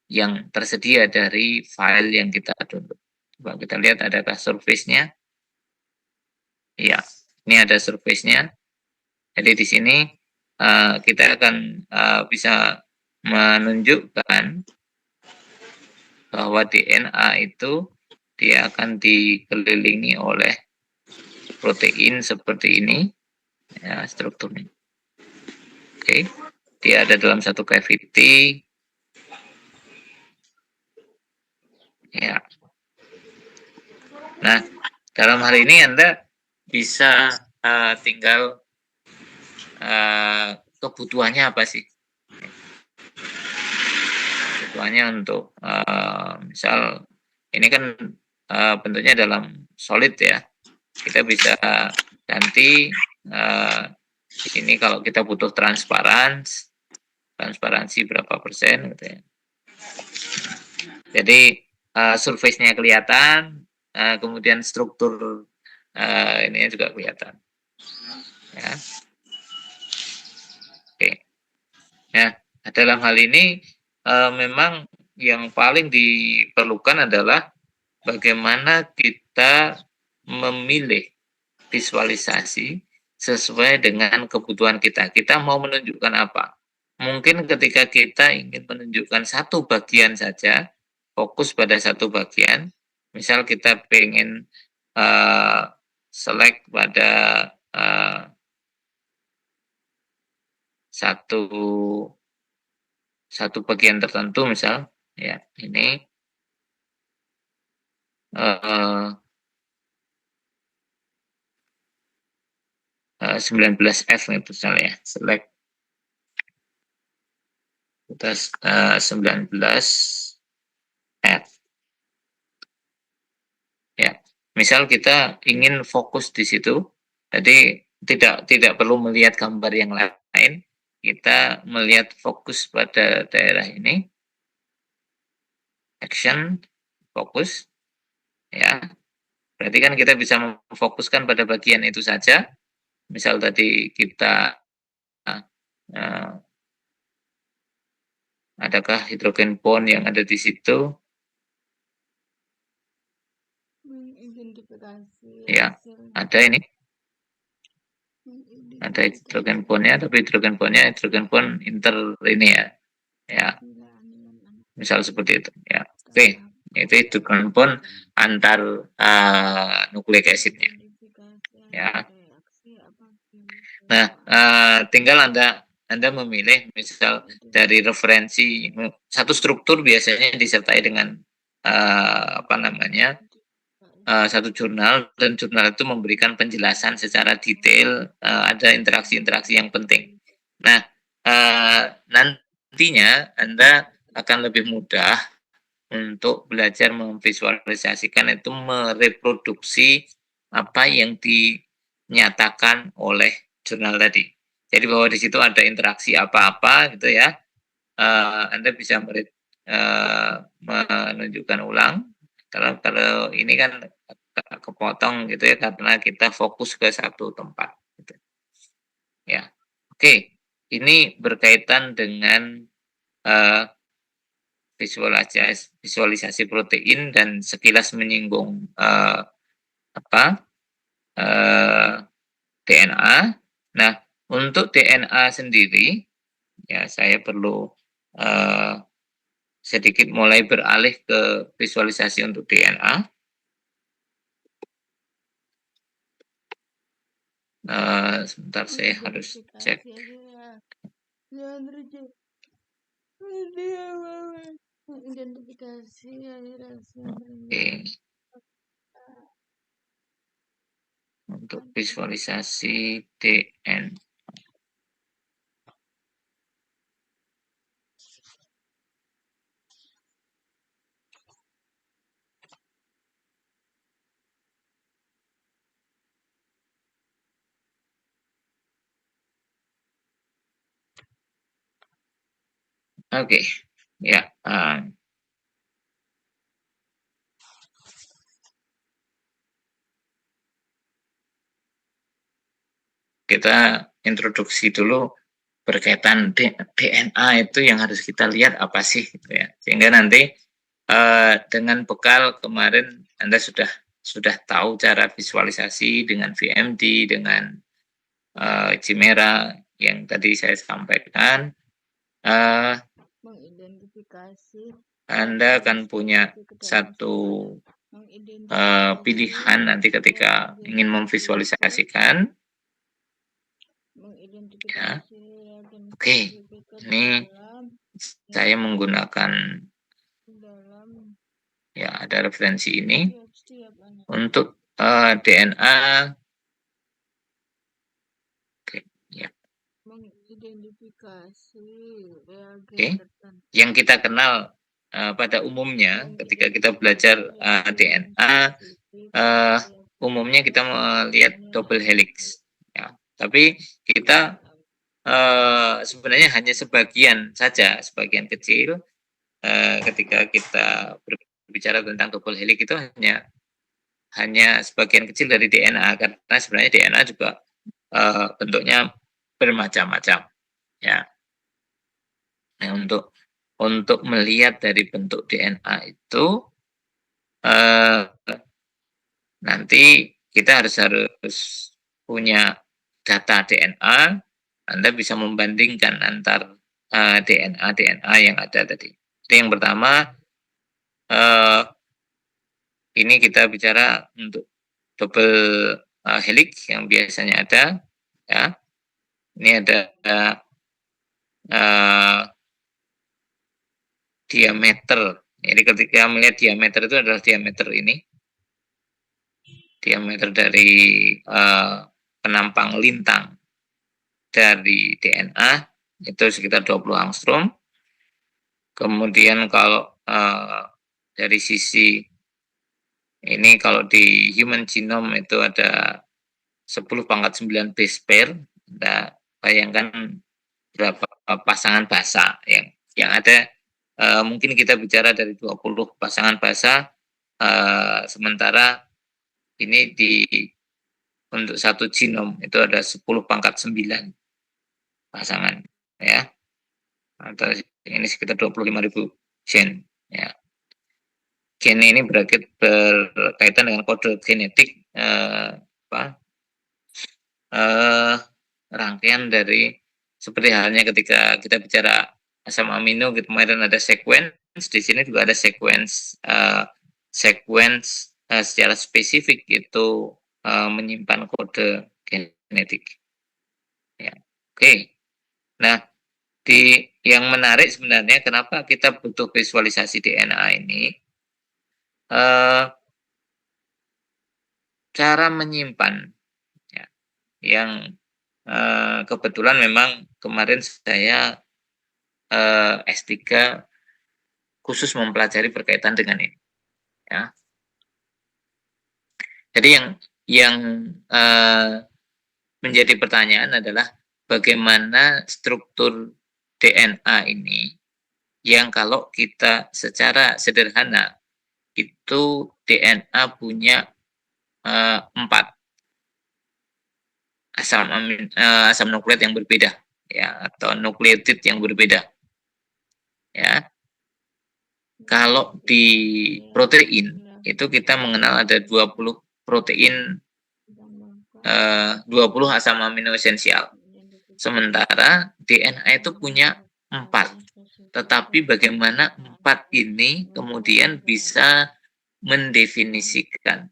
yang tersedia dari file yang kita download. Coba kita lihat adakah surface-nya. Ya, ini ada surface-nya. Jadi di sini kita akan bisa menunjukkan bahwa DNA itu dia akan dikelilingi oleh protein seperti ini, ya, strukturnya. Oke, dia ada dalam satu cavity. Ya. Nah, dalam hal ini Anda bisa tinggal kebutuhannya apa sih? Kebutuhannya untuk misal ini kan bentuknya dalam solid ya, kita bisa ganti ini kalau kita butuh transparansi berapa persen gitu ya. Jadi surface-nya kelihatan, kemudian struktur ini juga kelihatan. Ya. Oke. Nah, dalam hal ini memang yang paling diperlukan adalah bagaimana kita memilih visualisasi sesuai dengan kebutuhan kita. Kita mau menunjukkan apa? Mungkin ketika kita ingin menunjukkan satu bagian saja, fokus pada satu bagian, misal kita pengen select pada satu bagian tertentu, misal ya ini 19F misalnya, select kita 19F ya. Misal kita ingin fokus di situ, jadi tidak perlu melihat gambar yang lain, kita melihat fokus pada daerah ini, action, fokus, ya. Berarti kan kita bisa memfokuskan pada bagian itu saja. Misal tadi kita adakah hidrogen bond yang ada di situ? Ya, ada ini. Ada hidrogen bondnya, tapi hidrogen bondnya hidrogen bond inter ini ya. Ya, misal seperti itu. Ya, oke. Itu hidrogen bond antar nukleik acidnya. Ya. Nah, tinggal Anda memilih misal dari referensi satu struktur biasanya disertai dengan satu jurnal, dan jurnal itu memberikan penjelasan secara detail, ada interaksi-interaksi yang penting. Nah, nantinya Anda akan lebih mudah untuk belajar memvisualisasikan, itu mereproduksi apa yang dinyatakan oleh jurnal tadi. Jadi bahwa di situ ada interaksi apa-apa gitu ya, Anda bisa menunjukkan ulang. Kalau ini kan kepotong gitu ya, karena kita fokus ke satu tempat. Gitu. Ya, oke. Ini berkaitan dengan visualisasi protein dan sekilas menyinggung DNA. Nah, untuk DNA sendiri, ya saya perlu sedikit mulai beralih ke visualisasi untuk DNA. Sebentar, saya harus cek. Oke. Untuk visualisasi DNA. Oke, ya. Kita introduksi dulu berkaitan DNA itu yang harus kita lihat apa sih, gitu ya. Sehingga nanti dengan bekal kemarin Anda sudah tahu cara visualisasi dengan VMD, dengan Chimera yang tadi saya sampaikan. Anda akan punya satu pilihan nanti ketika ingin memvisualisasikan. Ya. Oke, ini saya menggunakan ya, ada referensi ini untuk DNA Oke. Yang kita kenal pada umumnya ketika kita belajar DNA, umumnya kita melihat double helix. Ya. Tapi kita sebenarnya hanya sebagian saja, sebagian kecil ketika kita berbicara tentang double helix itu hanya sebagian kecil dari DNA, karena sebenarnya DNA juga bentuknya bermacam-macam. Ya. Nah, untuk melihat dari bentuk DNA itu nanti kita harus punya data DNA. Anda bisa membandingkan antar DNA yang ada tadi. Jadi yang pertama ini kita bicara untuk double helix yang biasanya ada, ya. Ini ada diameter. Jadi ketika melihat diameter itu adalah diameter ini, diameter dari penampang lintang dari DNA itu sekitar 20 angstrom. Kemudian kalau dari sisi ini, kalau di human genome itu ada 10 pangkat 9 base pair. Nah, bayangkan berapa pasangan basa yang ada. Mungkin kita bicara dari 20 pasangan basa, sementara ini untuk satu genom itu ada 10 pangkat 9 pasangan, ya. Atau ini sekitar 25.000 gen, ya. Gen ini berkaitan dengan kode genetik rangkaian dari, seperti halnya ketika kita bicara asam amino, kemarin ada sequence, di sini juga ada sequence secara spesifik itu menyimpan kode genetik. Ya. Oke. Nah, yang menarik sebenarnya kenapa kita butuh visualisasi DNA ini, cara menyimpan, ya, yang kebetulan memang kemarin saya S3 khusus mempelajari berkaitan dengan ini, ya. Jadi yang menjadi pertanyaan adalah bagaimana struktur DNA ini, yang kalau kita secara sederhana itu DNA punya 4 asam nukleat yang berbeda, ya, atau nukleotid yang berbeda, ya. Kalau di protein itu kita mengenal ada 20 protein, 20 asam amino esensial. Sementara DNA itu punya 4. Tetapi bagaimana 4 ini kemudian bisa mendefinisikan?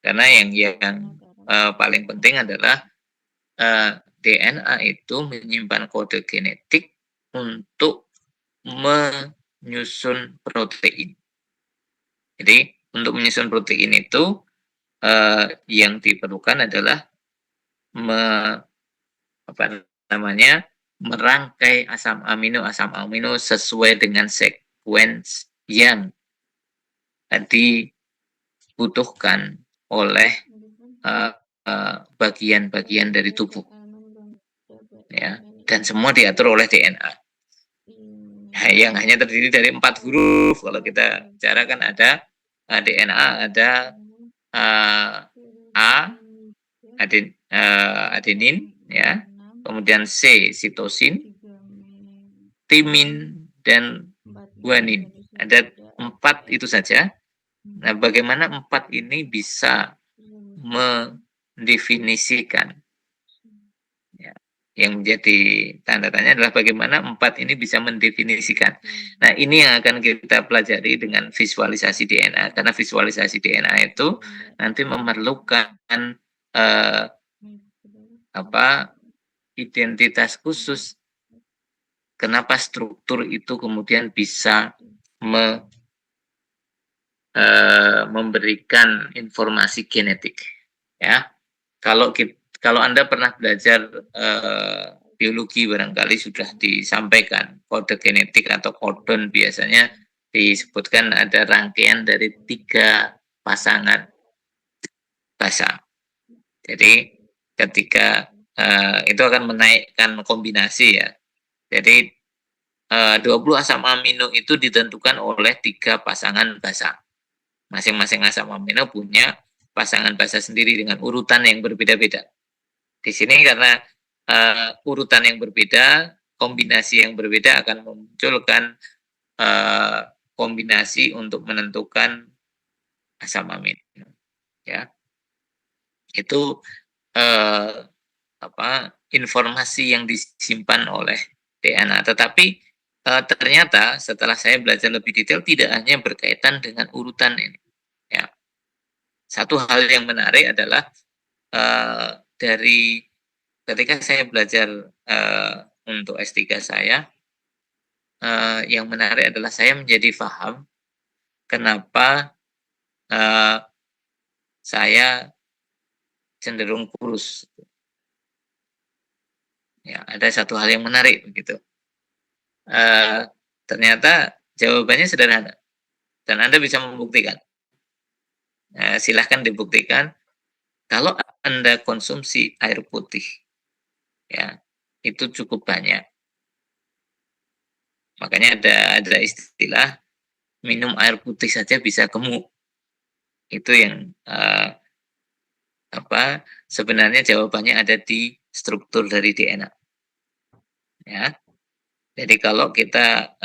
Karena yang paling penting adalah DNA itu menyimpan kode genetik untuk menyusun protein. Jadi untuk menyusun protein itu yang diperlukan adalah merangkai asam amino sesuai dengan sequence yang dibutuhkan oleh bagian-bagian dari tubuh, ya, dan semua diatur oleh DNA. Yang hanya terdiri dari 4 huruf. Kalau kita bicara kan ada DNA, ada A, adenin, ya, kemudian C, sitosin, timin, dan guanin. Ada 4 itu saja. Nah, bagaimana 4 ini bisa mendefinisikan, ya, yang menjadi tanda tanya adalah bagaimana 4 ini bisa mendefinisikan. Nah, ini yang akan kita pelajari dengan visualisasi DNA, karena visualisasi DNA itu nanti memerlukan identitas khusus. Kenapa struktur itu kemudian bisa memberikan informasi genetik, ya. Kalau Anda pernah belajar biologi barangkali sudah disampaikan, kode genetik atau kodon biasanya disebutkan ada rangkaian dari 3 pasangan basa. Jadi ketika itu akan menaikkan kombinasi ya. Jadi 20 asam amino itu ditentukan oleh 3 pasangan basa. Masing-masing asam amino punya pasangan basa sendiri dengan urutan yang berbeda-beda. Di sini karena urutan yang berbeda, kombinasi yang berbeda akan memunculkan kombinasi untuk menentukan asam amino. Ya, itu informasi yang disimpan oleh DNA. Tetapi ternyata setelah saya belajar lebih detail tidak hanya berkaitan dengan urutan ini. Ya, satu hal yang menarik adalah dari ketika saya belajar untuk S3 saya, yang menarik adalah saya menjadi paham kenapa saya cenderung kurus. Ya, ada satu hal yang menarik begitu. Ternyata jawabannya sederhana dan Anda bisa membuktikan. Silahkan dibuktikan kalau Anda konsumsi air putih, ya itu cukup banyak. Makanya ada istilah minum air putih saja bisa gemuk. Itu yang sebenarnya jawabannya ada di struktur dari DNA. Ya, jadi kalau kita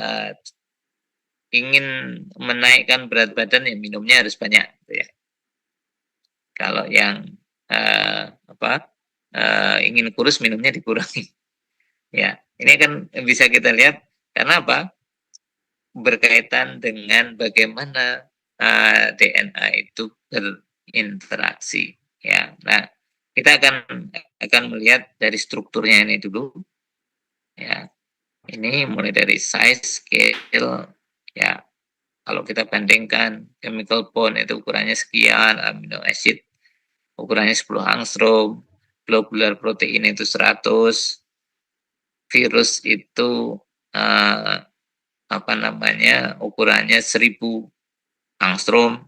ingin menaikkan berat badan ya minumnya harus banyak, gitu ya. Kalau yang ingin kurus minumnya dikurangi. Ya, ini kan bisa kita lihat karena apa? Berkaitan dengan bagaimana DNA itu berinteraksi. Ya, nah kita akan melihat dari strukturnya ini dulu. Ya, ini mulai dari size, scale, ya. Kalau kita bandingkan chemical bond itu ukurannya sekian, amino acid ukurannya 10 angstrom, globular protein itu 100, virus itu ukurannya 1000 angstrom,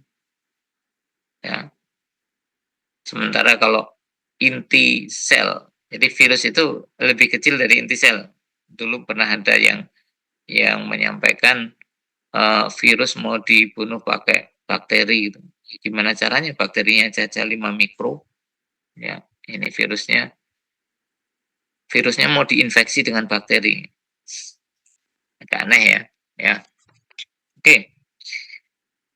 ya. Sementara kalau inti sel, jadi virus itu lebih kecil dari inti sel. Dulu pernah ada yang menyampaikan virus mau dibunuh pakai bakteri gitu. Gimana caranya? Bakterinya saja 5 mikro. Ya, ini virusnya mau diinfeksi dengan bakteri. Agak aneh ya. Ya. Oke.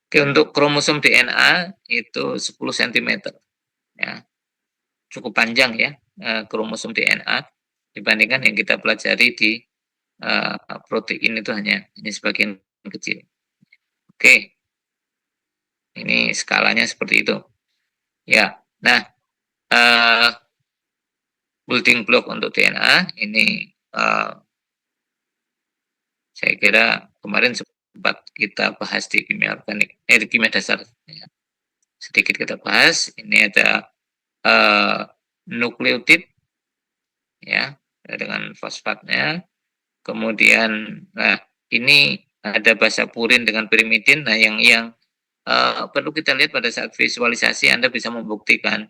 Oke, untuk kromosom DNA itu 10 cm. Ya. Cukup panjang ya kromosom DNA dibandingkan yang kita pelajari di protein itu hanya sebagian kecil. Oke. Ini skalanya seperti itu. Ya. Nah, building block untuk DNA ini saya kira kemarin sempat kita bahas di kimia organik, di kimia dasar. Ya. Sedikit kita bahas. Ini ada nukleotid, ya, dengan fosfatnya. Kemudian, nah ini ada basa purin dengan pirimidin. Nah, yang perlu kita lihat pada saat visualisasi Anda bisa membuktikan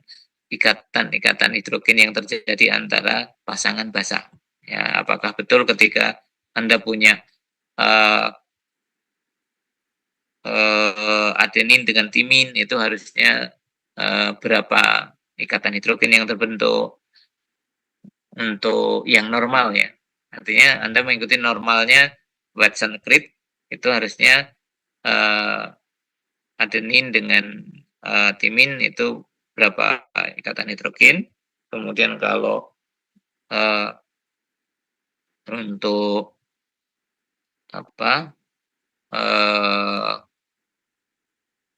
ikatan hidrogen yang terjadi antara pasangan basa. Ya, apakah betul ketika Anda punya adenin dengan timin itu harusnya berapa ikatan hidrogen yang terbentuk untuk yang normal ya. Artinya Anda mengikuti normalnya Watson-Crick itu harusnya adenin dengan timin itu berapa ikatan hidrogen. Kemudian kalau untuk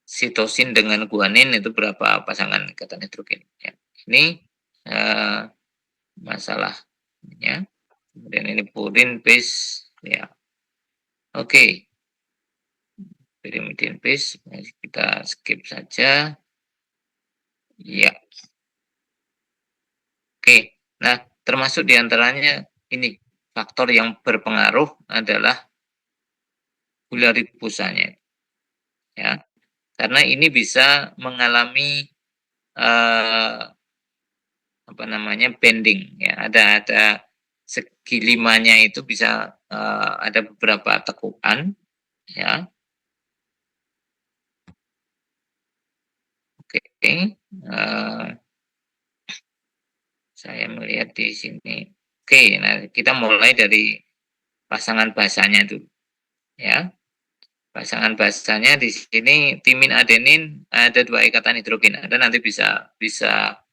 sitosin dengan guanin itu berapa pasangan ikatan hidrogen. Ya. Ini masalahnya. Kemudian ini purin base, ya. Oke. Pyrimidine base, kita skip saja. Ya. Oke. Nah, termasuk diantaranya ini faktor yang berpengaruh adalah gula ribosanya, ya, karena ini bisa mengalami apa namanya bending, ya, ada segi limanya itu bisa ada beberapa tekukan, ya. Oke, saya melihat di sini. Oke, nah kita mulai dari pasangan basanya dulu, ya. Pasangan basanya di sini timin adenin ada 2 ikatan hidrogen. Anda nanti bisa bisa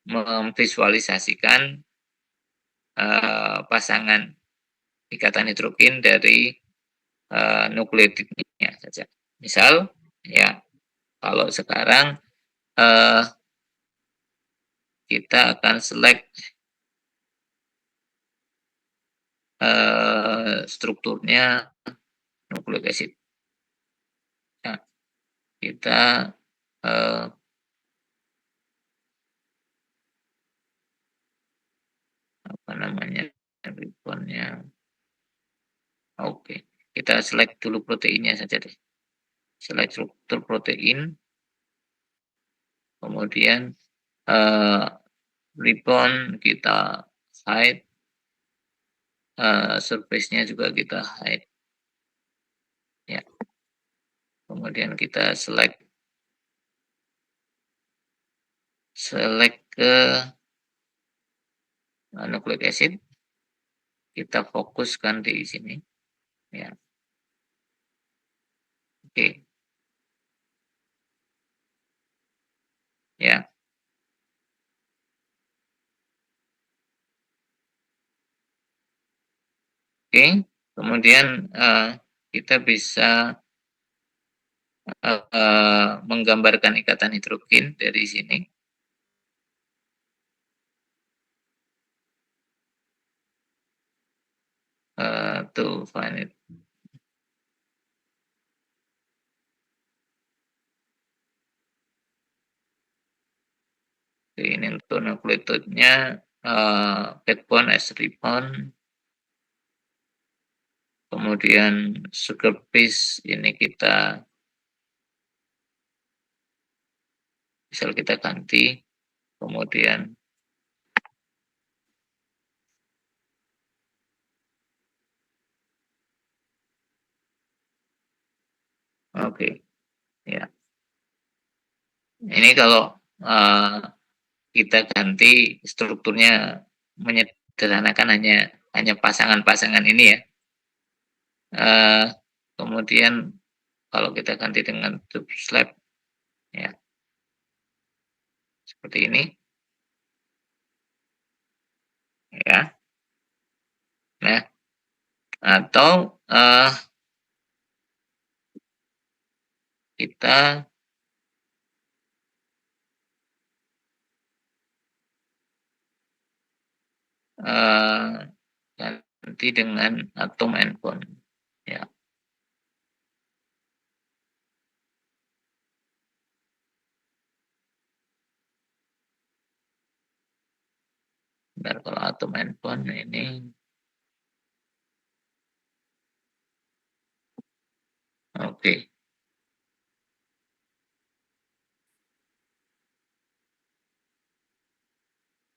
memvisualisasikan pasangan ikatan hidrogen dari nukleotidnya saja. Misal, ya, kalau sekarang kita akan select strukturnya nukleik acid. Nah, kita apa namanya ribbonnya. Oke, kita select dulu proteinnya saja deh. Select struktur protein, kemudian ribbon kita hide, surface-nya juga kita hide, ya. Kemudian kita select ke nukleik acid, kita fokuskan di sini, ya. Oke, ya. Oke, kemudian kita bisa menggambarkan ikatan hidrogen dari sini. To find it. Ini untuk nukleotidnya backbone as ribbon, kemudian sugar base ini kita misal kita ganti, kemudian oke, ya. Ini kalau kita ganti strukturnya menyederhanakan hanya pasangan-pasangan ini, ya. Kemudian kalau kita ganti dengan tube slab, ya, seperti ini, ya. Nah, atau kita ganti dengan atom and bond, ya. Bentar, kalau atom and bond ini, oke,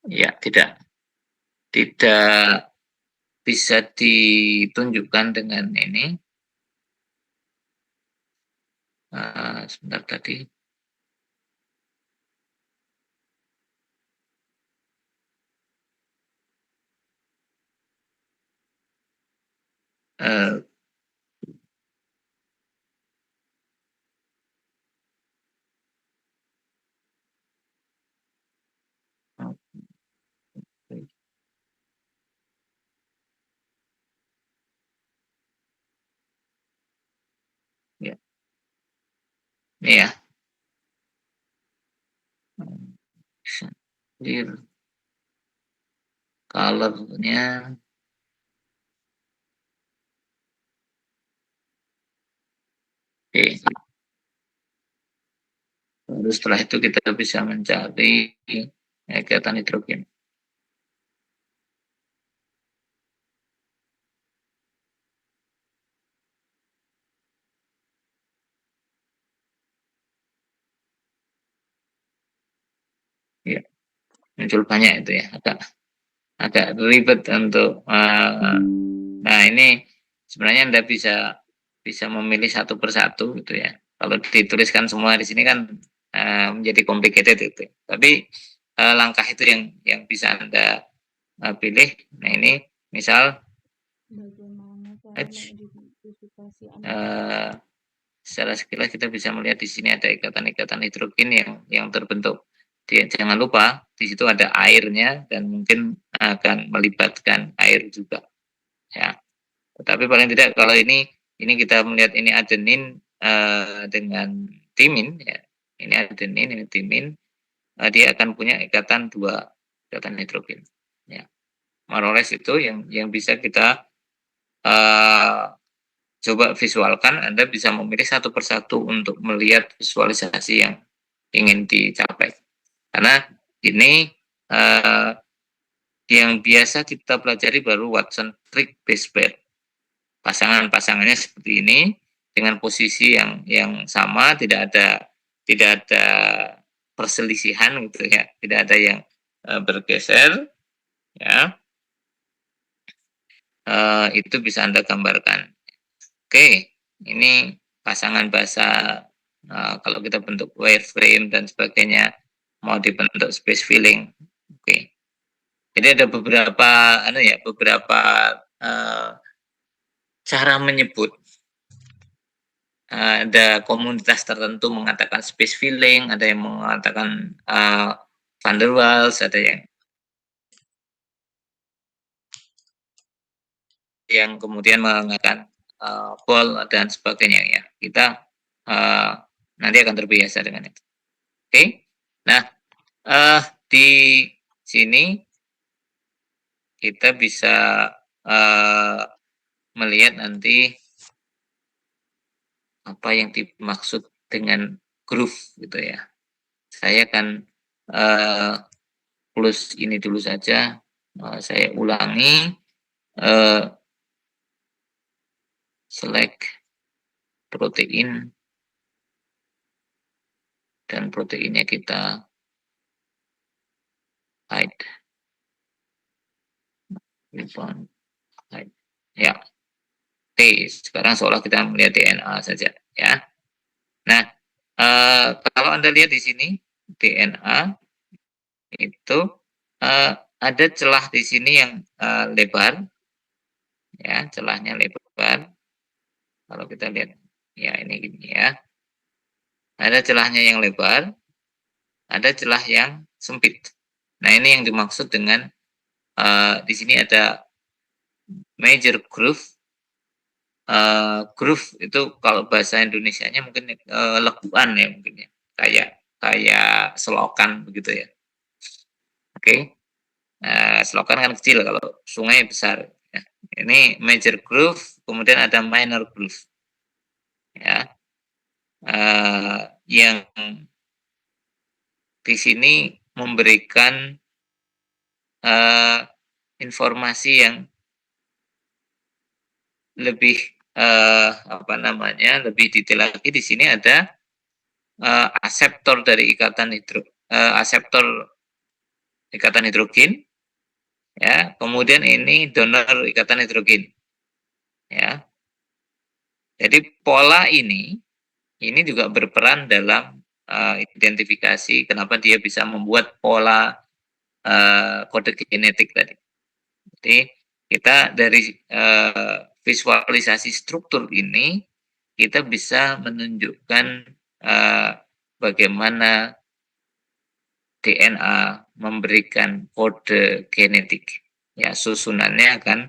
ya, tidak bisa ditunjukkan dengan ini. Sebentar tadi. Ya, ini ya. Clear color-nya. Oke. Lalu setelah itu kita bisa mencari ikatan hidrogen. muncul banyak itu ya, agak ribet untuk nah ini sebenarnya Anda bisa memilih satu persatu gitu ya. Kalau dituliskan semua di sini kan menjadi complicated itu. Tapi langkah itu yang bisa Anda pilih. Nah ini misal Bagaimana cara mengidentifikasi uh, secara sekilas kita bisa melihat di sini ada ikatan-ikatan hidrogen yang terbentuk. Jangan lupa di situ ada airnya dan mungkin akan melibatkan air juga ya. Tetapi paling tidak kalau ini kita melihat ini adenin dengan timin ya. Ini adenin, ini timin, dia akan punya ikatan ikatan hidrogen ya. Maroles itu yang bisa kita coba visualkan. Anda bisa memilih satu persatu untuk melihat visualisasi yang ingin dicapai. Karena ini yang biasa kita pelajari baru Watson Crick base pair. Pasangannya seperti ini dengan posisi yang sama, tidak ada perselisihan gitu ya, tidak ada yang bergeser ya. Itu bisa Anda gambarkan. Oke, ini pasangan basa kalau kita bentuk wireframe dan sebagainya mau dibentuk space filling. Oke. Jadi ada beberapa cara menyebut. Ada komunitas tertentu mengatakan space filling, ada yang mengatakan van der Waals, ada yang kemudian mengatakan Ball dan sebagainya ya. Kita nanti akan terbiasa dengan itu. Oke. Nah, di sini kita bisa melihat nanti apa yang dimaksud dengan groove gitu ya. Saya akan plus ini dulu saja. Saya ulangi. Select protein dan proteinnya kita hide. Ya. Oke, sekarang seolah kita melihat DNA saja ya. Nah, kalau Anda lihat di sini DNA itu ada celah di sini yang lebar ya, celahnya lebar. Kalau kita lihat ya ini gini ya. Ada celahnya yang lebar, ada celah yang sempit. Nah, ini yang dimaksud dengan di sini ada major groove. Groove itu kalau bahasa Indonesianya mungkin lekuan ya mungkin ya. Kayak selokan begitu ya. Oke. Selokan kan kecil, kalau sungai besar ya. Ini major groove, kemudian ada minor groove. Ya. Yang di sini memberikan informasi yang lebih lebih detail lagi. Di sini ada aseptor dari aseptor ikatan hidrogen ya, kemudian ini donor ikatan hidrogen ya. Jadi pola ini juga berperan dalam identifikasi kenapa dia bisa membuat pola kode genetik tadi. Jadi kita dari visualisasi struktur ini kita bisa menunjukkan bagaimana DNA memberikan kode genetik. Ya, susunannya akan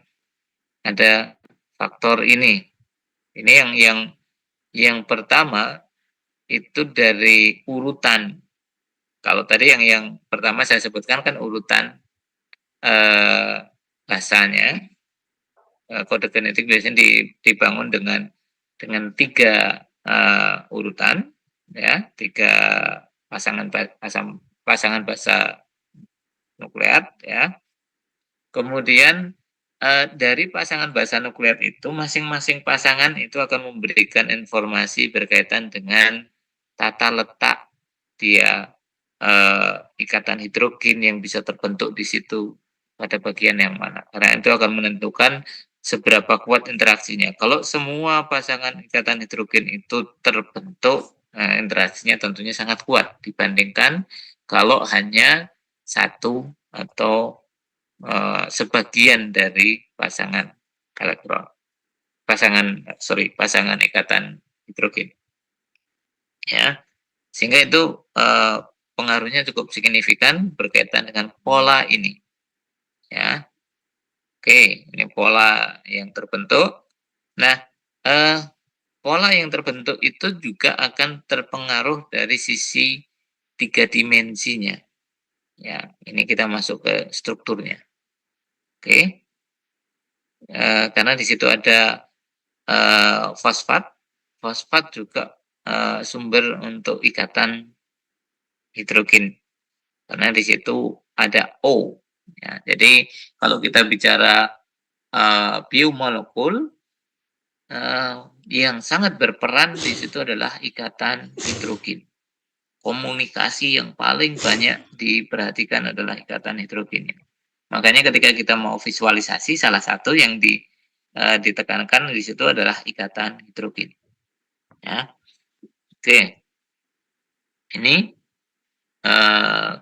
ada faktor ini. Ini yang pertama itu dari urutan. Kalau tadi yang pertama saya sebutkan kan urutan bahasanya. Kode genetik biasanya dibangun dengan 3 urutan ya, 3 pasangan basa nukleat ya. Kemudian dari pasangan basa nukleat itu masing-masing pasangan itu akan memberikan informasi berkaitan dengan tata letak dia ikatan hidrogen yang bisa terbentuk di situ pada bagian yang mana. Karena itu akan menentukan seberapa kuat interaksinya. Kalau semua pasangan ikatan hidrogen itu terbentuk, interaksinya tentunya sangat kuat dibandingkan kalau hanya satu atau sebagian dari pasangan elektron, pasangan ikatan hidrogen, ya. Sehingga itu pengaruhnya cukup signifikan berkaitan dengan pola ini, ya. Oke, ini pola yang terbentuk. Nah, pola yang terbentuk itu juga akan terpengaruh dari sisi 3 dimensinya. Ya, ini kita masuk ke strukturnya. Oke. Karena di situ ada fosfat. Fosfat juga sumber untuk ikatan hidrogen. Karena di situ ada O. Ya, jadi kalau kita bicara biomolekul, yang sangat berperan di situ adalah ikatan hidrogen. Komunikasi yang paling banyak diperhatikan adalah ikatan hidrogen. Makanya ketika kita mau visualisasi, salah satu yang ditekankan di situ adalah ikatan hidrogen. Ya, oke. Ini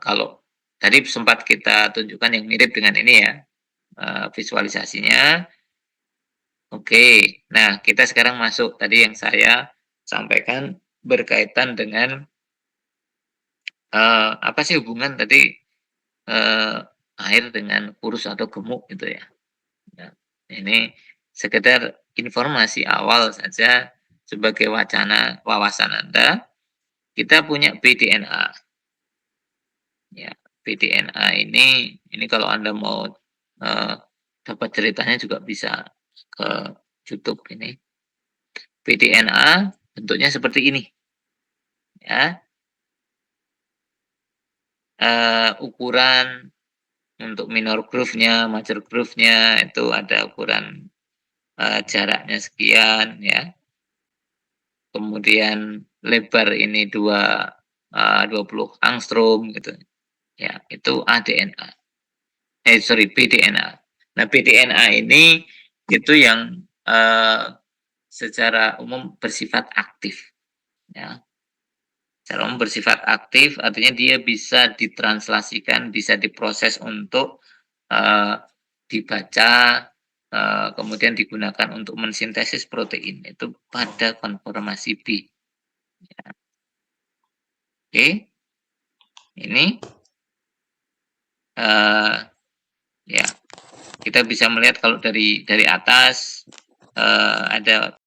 kalau tadi sempat kita tunjukkan yang mirip dengan ini ya, visualisasinya. Oke, nah kita sekarang masuk tadi yang saya sampaikan berkaitan dengan apa sih hubungan tadi air dengan kurus atau gemuk gitu ya. Nah, ini sekedar informasi awal saja sebagai wawasan Anda. Kita punya BDNA. Ya, BDNA ini kalau Anda mau dapat ceritanya juga bisa ke YouTube ini. BDNA bentuknya seperti ini. Ya. Ukuran untuk minor groove-nya, major groove-nya itu ada ukuran jaraknya sekian ya. Kemudian lebar ini 20 angstrom gitu. Ya, itu ADNA. BDNA. Nah, BDNA ini itu yang secara umum bersifat aktif. Ya. Secara umum bersifat aktif artinya dia bisa ditranslasikan, bisa diproses untuk dibaca, kemudian digunakan untuk mensintesis protein itu pada konformasi B. Ya. Oke, ini ya kita bisa melihat kalau dari atas ada